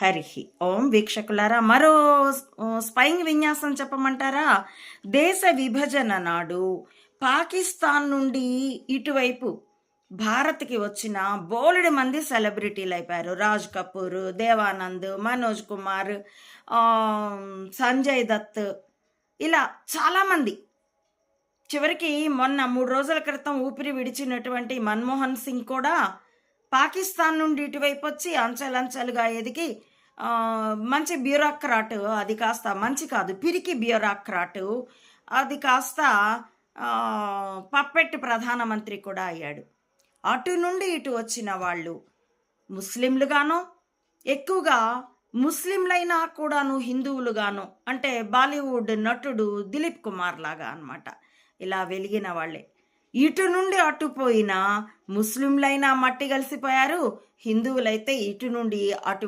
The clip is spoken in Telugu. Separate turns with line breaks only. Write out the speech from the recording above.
హరిహి ఓం. వీక్షకులారా, మరో స్పైయింగ్ విన్యాసం చెప్పమంటారా? దేశ విభజన నాడు పాకిస్తాన్ నుండి ఇటువైపు భారత్కి వచ్చిన బోలెడు మంది సెలబ్రిటీలు అయిపోయారు. రాజ్ కపూర్, దేవానంద్, మనోజ్ కుమార్, సంజయ్ దత్, ఇలా చాలామంది. చివరికి మొన్న 3 రోజుల క్రితం ఊపిరి విడిచినటువంటి మన్మోహన్ సింగ్ కూడా పాకిస్తాన్ నుండి ఇటువైపు వచ్చి అంచెలంచెలుగా ఎదిగి మంచి బ్యూరోక్రాట్, అది కాస్త మంచి కాదు, పిరికి బ్యూరోక్రాట్, అది కాస్త పప్పెట్ ప్రధానమంత్రి కూడా అయ్యాడు. అటు నుండి ఇటు వచ్చిన వాళ్ళు ముస్లింలుగానో, ఎక్కువగా ముస్లింలైనా కూడాను హిందువులుగాను, అంటే బాలీవుడ్ నటుడు దిలీప్ కుమార్ లాగా అన్నమాట. ఇలా వెలిగిన వాళ్ళే. ఇటు నుండి అటు పోయిన ముస్లింలైనా మట్టి కలిసిపోయారు, హిందువులైతే ఇటు నుండి అటు